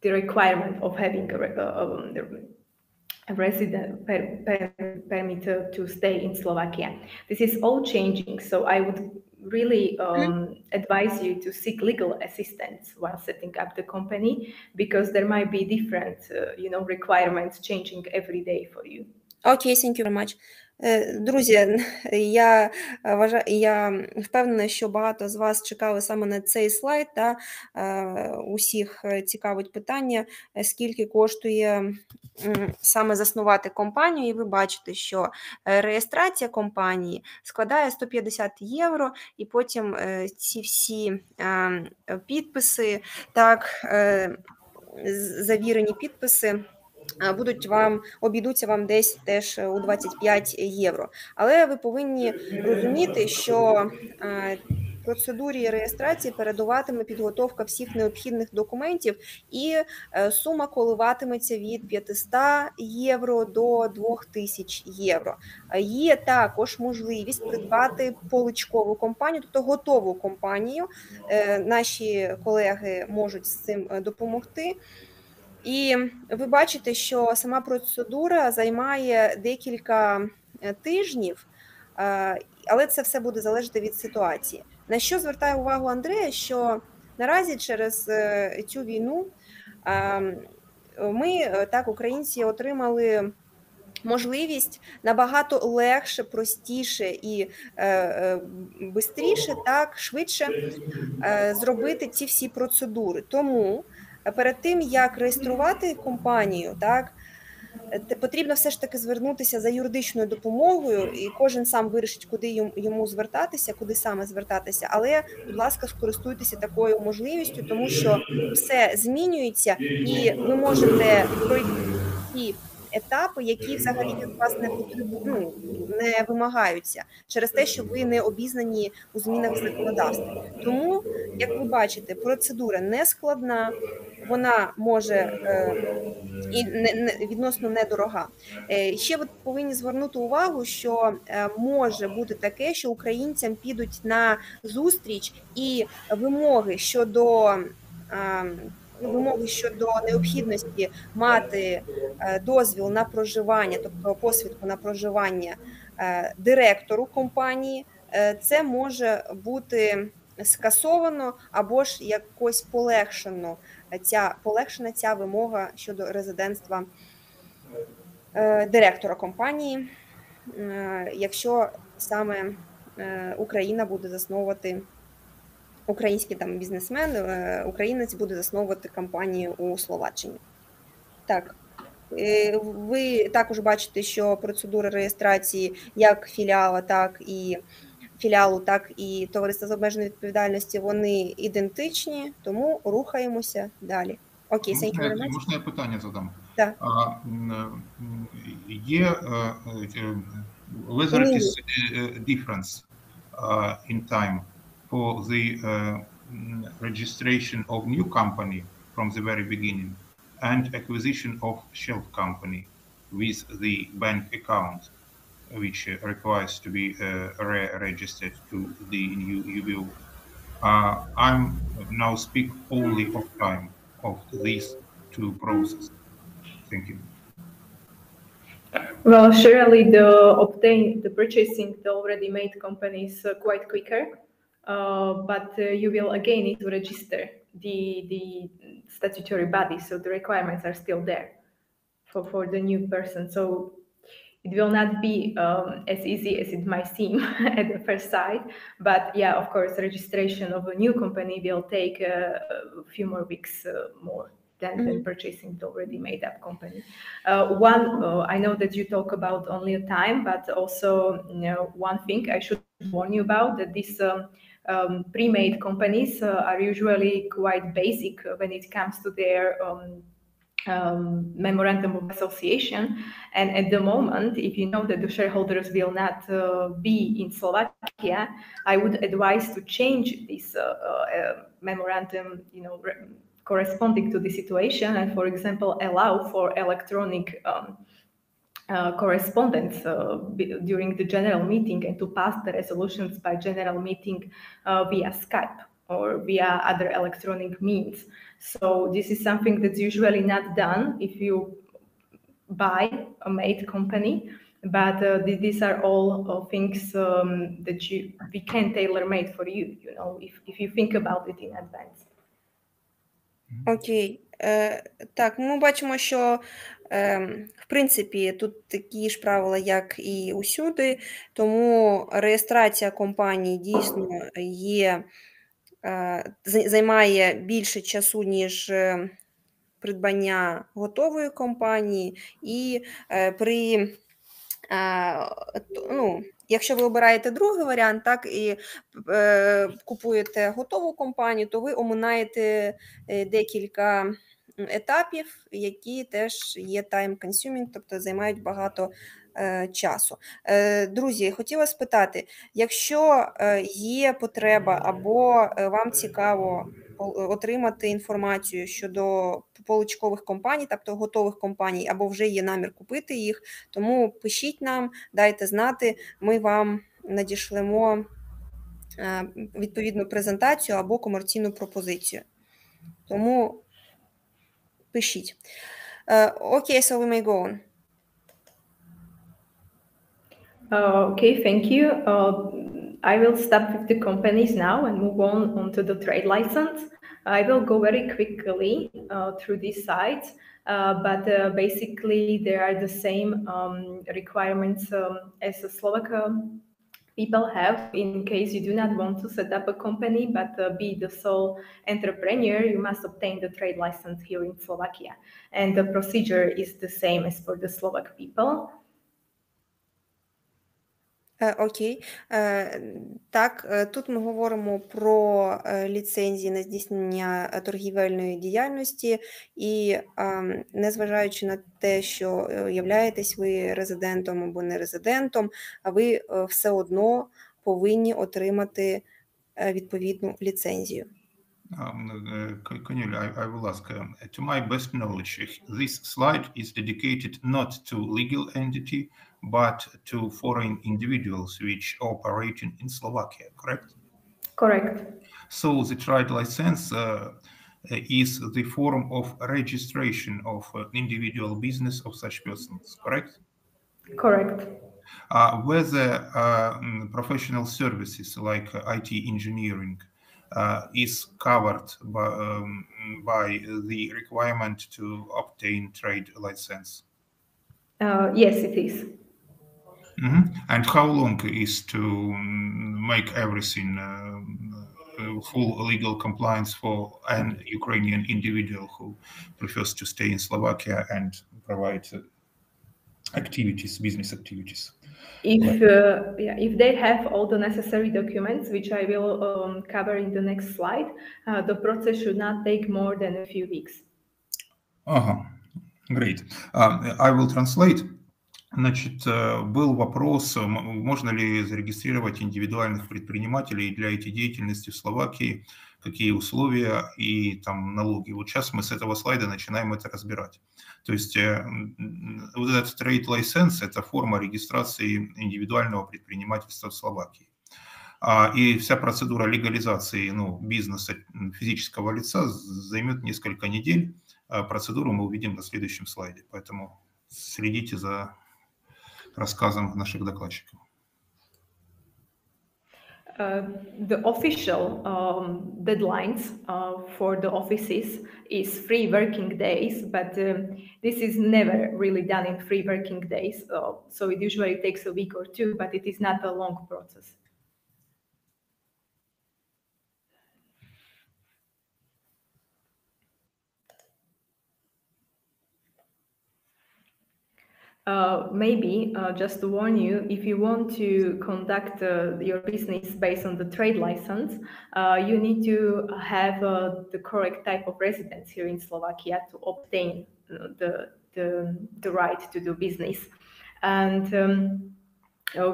the requirement of having a resident permit to stay in Slovakia. This is all changing, so I would really advise you to seek legal assistance while setting up the company, because there might be different, requirements changing every day for you. Okay, thank you very much. Друзі, я впевнена, що багато з вас чекали саме на цей слайд, та усіх цікавить питання, скільки коштує саме заснувати компанію, і ви бачите, що реєстрація компанії складає 150 євро, і потім ці всі підписи, так, завірені підписи, обійдуться вам десь теж у 25 євро. Але ви повинні розуміти, що процедурі реєстрації передуватиме підготовка всіх необхідних документів, і сума коливатиметься від 500 євро до 2000 євро. Є також можливість придбати поличкову компанію, тобто готову компанію. Наші колеги можуть з цим допомогти. І ви бачите, що сама процедура займає декілька тижнів, але це все буде залежати від ситуації. На що звертає увагу Андрея, що наразі через цю війну ми, так, українці, отримали можливість набагато легше, простіше і швидше, так, швидше зробити ці всі процедури. Тому перед тим, як реєструвати компанію, так, потрібно все ж таки звернутися за юридичною допомогою, і кожен сам вирішить, куди йому звертатися, куди саме звертатися. Але, будь ласка, скористуйтеся такою можливістю, тому що все змінюється, і ви можете пройти етапи, які взагалі від вас не вимагаються через те, що ви не обізнані у змінах в законодавстві. Тому, як ви бачите, процедура не складна, вона може і відносно недорога. Ще ви повинні звернути увагу, що може бути таке, що українцям підуть на зустріч і вимоги щодо необхідності мати дозвіл на проживання, тобто посвідку на проживання директору компанії, це може бути скасовано або ж якось полегшена ця вимога щодо резидентства директора компанії, якщо саме Україна буде засновувати, український там бізнесмен, українець буде засновувати компанію у Словаччині. Так, ви також бачите, що процедура реєстрації як філіалу, так і товариства з обмеженою відповідальності, вони ідентичні, тому рухаємося далі. Окей, можна я питання задам? Так. Є whether it is difference in time for the registration of new company from the very beginning and acquisition of shell company with the bank account, which requires to be re-registered to the new UBO. I'm now speak only of time of these two processes. Thank you. Well, surely the purchasing the already made company is quite quicker, but you will again need to register the statutory body, so the requirements are still there for the new person. So it will not be as easy as it might seem at the first sight, but yeah, of course, registration of a new company will take a few more weeks more than purchasing the already made up company. I know that you talk about only a time, but also one thing I should warn you about, that these pre-made companies are usually quite basic when it comes to their memorandum of association, and at the moment, if you know that the shareholders will not be in Slovakia, I would advise to change this memorandum, corresponding to the situation, and for example, allow for electronic correspondence during the general meeting, and to pass the resolutions by general meeting via Skype or via other electronic means. So this is something that's usually not done if you buy a made company, but these are all things that we can tailor-made for you, if you think about it in advance. Окей. Так, ми бачимо, що, в принципі, тут такі ж правила, як і усюди, тому реєстрація компанії дійсно займає більше часу, ніж придбання готової компанії, і якщо ви обираєте другий варіант, так, і купуєте готову компанію, то ви оминаєте декілька етапів, які теж є time-consuming, тобто займають багато часу. Друзі, хотіла спитати, якщо є потреба або вам цікаво отримати інформацію щодо поличкових компаній, тобто готових компаній, або вже є намір купити їх, тому пишіть нам, дайте знати, ми вам надішлемо відповідну презентацію або комерційну пропозицію. Тому пишіть. Okay, so we may go on. Okay, thank you. I will start with the companies now and move on to the trade license. I will go very quickly through these sites, but basically there are the same requirements as the Slovak people have. In case you do not want to set up a company but be the sole entrepreneur, you must obtain the trade license here in Slovakia. And the procedure is the same as for the Slovak people. Окей. Так, тут ми говоримо про ліцензії на здійснення торгівельної діяльності і незважаючи на те, що являєтесь ви резидентом або не резидентом, ви все одно повинні отримати відповідну ліцензію. Cornelia, I will ask, to my best knowledge, this slide is dedicated not to legal entity, but to foreign individuals which operate in Slovakia, correct? Correct. So the trade license is the form of registration of individual business of such persons, correct? Correct. Whether professional services like IT engineering is covered by the requirement to obtain trade license? Yes, it is. And how long is to make everything full legal compliance for an Ukrainian individual who prefers to stay in Slovakia and provide activities, business activities? If they have all the necessary documents, which I will cover in the next slide, the process should not take more than a few weeks. Great. I will translate. Значит, был вопрос, можно ли зарегистрировать индивидуальных предпринимателей для этой деятельности в Словакии, какие условия и там налоги. Вот сейчас мы с этого слайда начинаем это разбирать. То есть вот этот trade license – это форма регистрации индивидуального предпринимательства в Словакии. И вся процедура легализации бизнеса физического лица займет несколько недель. Процедуру мы увидим на следующем слайде, поэтому следите за рассказом наших докладчиков. The official deadlines for the offices is 3 working days, but this is never really done in 3 working days. So it usually takes a week or 2, but it is not a long process. Maybe just to warn you, if you want to conduct your business based on the trade license, you need to have the correct type of residence here in Slovakia to obtain the right to do business. And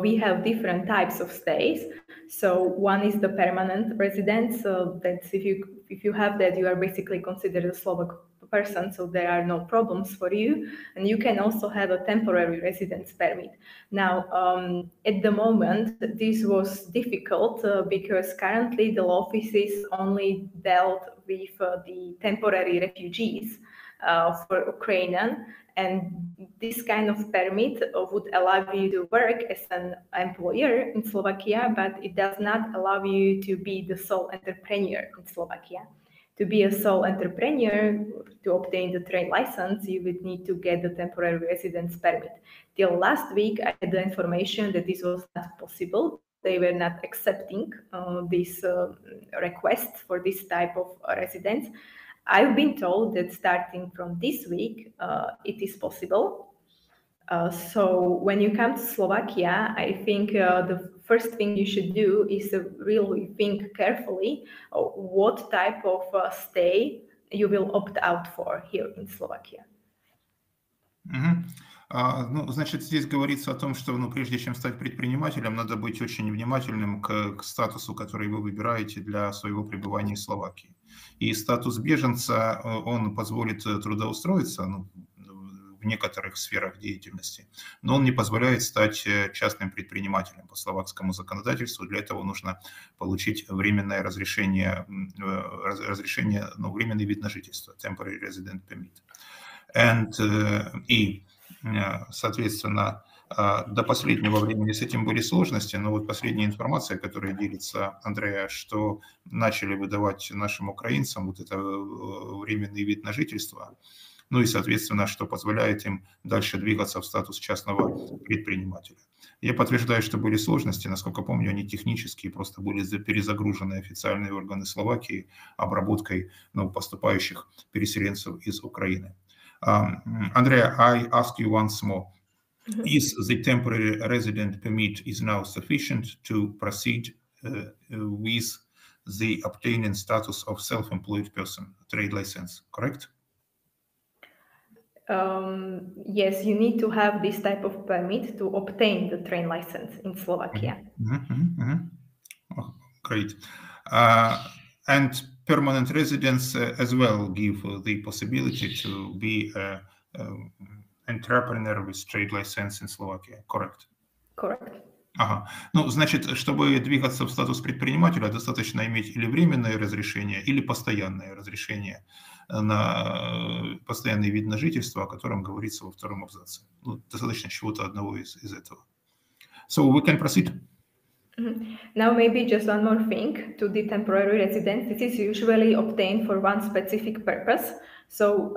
we have different types of stays. So one is the permanent residence. So that's if you have that, you are basically considered a Slovak person, so there are no problems for you. And you can also have a temporary residence permit. Now, at the moment, this was difficult because currently the law offices only dealt with the temporary refugees for Ukrainian. And this kind of permit would allow you to work as an employer in Slovakia, but it does not allow you to be the sole entrepreneur in Slovakia. To be a sole entrepreneur, to obtain the trade license, you would need to get the temporary residence permit. Till last week, I had the information that this was not possible. They were not accepting this request for this type of residence. I've been told that starting from this week, it is possible. So when you come to Slovakia, I think the first thing you should do is really think carefully what type of stay you will opt out for here in Slovakia. Значит, здесь говорится о том, что прежде чем стать предпринимателем, надо быть очень внимательным к статусу, который вы выбираете для своего пребывания в Словакии. И статус беженца, он позволит трудоустроиться в некоторых сферах деятельности, но он не позволяет стать частным предпринимателем по словакскому законодательству. Для этого нужно получить временное разрешение, временный вид на жительство, temporary resident permit. И, соответственно, до последнего времени с этим были сложности, но вот последняя информация, которая делится Андреа, что начали выдавать нашим украинцам вот это временный вид на жительство, и, соответственно, что позволяет им дальше двигаться в статус частного предпринимателя. Я подтверждаю, что были сложности, насколько помню, они технические, просто были перезагружены официальные органы Словакии обработкой поступающих переселенцев из Украины. Andrea, I ask you once more. Is the temporary resident permit is now sufficient to proceed with the obtaining status of self-employed person, trade license, correct? Yes, you need to have this type of permit to obtain the train license in Slovakia. Oh, great. And permanent residents as well give the possibility to be an entrepreneur with trade license in Slovakia, correct? Correct. Ага. Ну, значит, чтобы двигаться в статус предпринимателя, достаточно иметь или временное разрешение, или постоянное разрешение на постоянный вид на жительство, о котором говорится во втором абзаце. Ну, достаточно чего-то одного из этого. So we can proceed. Now maybe just one more thing to the temporary residence. This is usually obtained for one specific purpose. So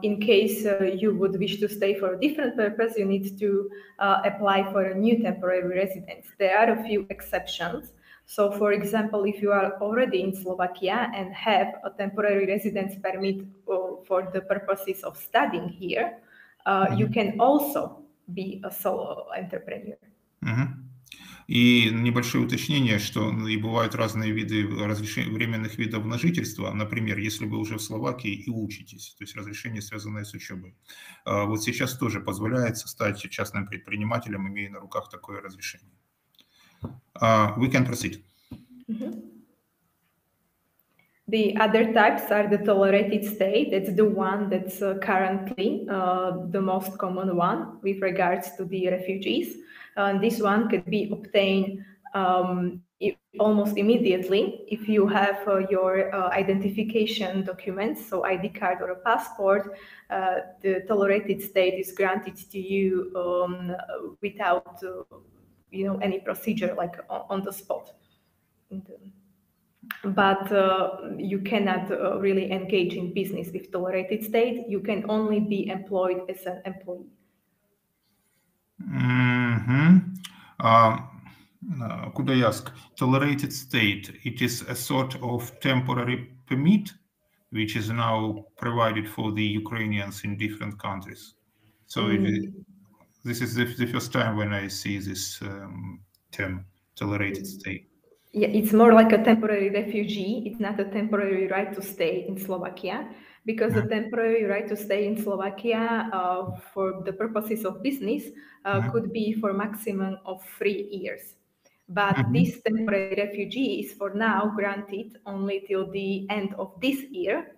in case you would wish to stay for a different purpose, you need to apply for a new temporary residence. There are a few exceptions. So for example, if you are already in Slovakia and have a temporary residence permit for the purposes of studying here, you can also be a solo entrepreneur. И небольшое уточнение, что и бывают разные виды временных видов на жительство. Например, если вы уже в Словакии и учитесь, то есть разрешение, связанное с учебой. Вот сейчас тоже позволяется стать частным предпринимателем, имея на руках такое разрешение. We can proceed. The other types are the tolerated stay. That's the one that's currently the most common one with regards to the refugees. This one could be obtained almost immediately if you have your identification documents, so ID card or a passport. The tolerated state is granted to you without any procedure, like on the spot. But you cannot really engage in business with tolerated state. You can only be employed as an employee. Could I ask, tolerated state, it is a sort of temporary permit which is now provided for the Ukrainians in different countries. So this is the first time when I see this term, tolerated state. Yeah, it's more like a temporary refugee. It's not a temporary right to stay in Slovakia, because the temporary right to stay in Slovakia for the purposes of business could be for maximum of 3 years. But this temporary refugee is for now granted only till the end of this year.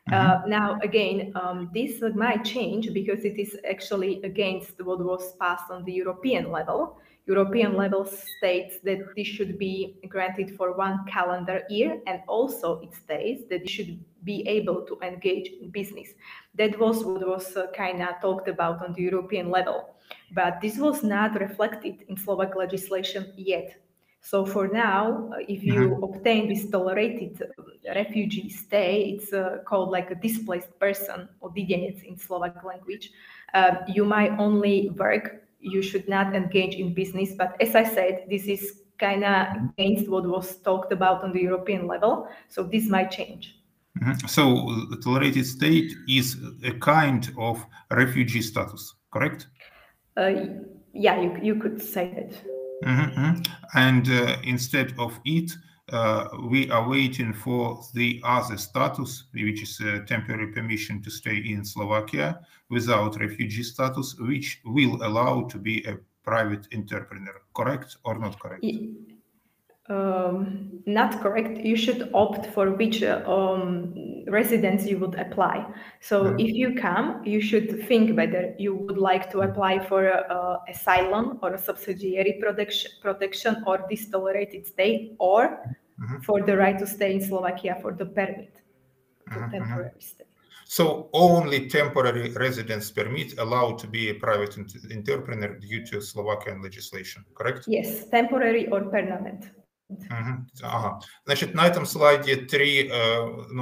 Now, again, this might change because it is actually against what was passed on the European level. European level states that this should be granted for 1 calendar year, and also it states that you should be able to engage in business. That was what was kind of talked about on the European level, but this was not reflected in Slovak legislation yet. So for now, if you obtain this tolerated refugee stay, it's called like a displaced person, odidenec in Slovak language. You might only work. You should not engage in business. But as I said, this is kind of against what was talked about on the European level. So this might change. So the tolerated state is a kind of refugee status, correct? Yeah, you could say that. And instead of it, we are waiting for the other status, which is a temporary permission to stay in Slovakia without refugee status, which will allow to be a private entrepreneur. Correct or not correct? Not correct. You should opt for which residence you would apply. So if you come, you should think whether you would like to apply for asylum or a subsidiary protection or this tolerated stay, or for the right to stay in Slovakia for the permit to temporary stay. So only temporary residence permit allowed to be a private entrepreneur due to Slovakian legislation, correct? Yes, temporary or permanent. Ага. Значит, на этом слайде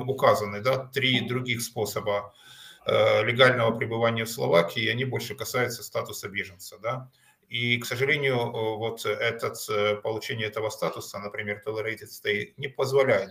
указаны, да, 3 других способа легального пребывания в Словакии, и они больше касаются статуса беженца, да. И, к сожалению, вот получение этого статуса, например, tolerated stay, не позволяет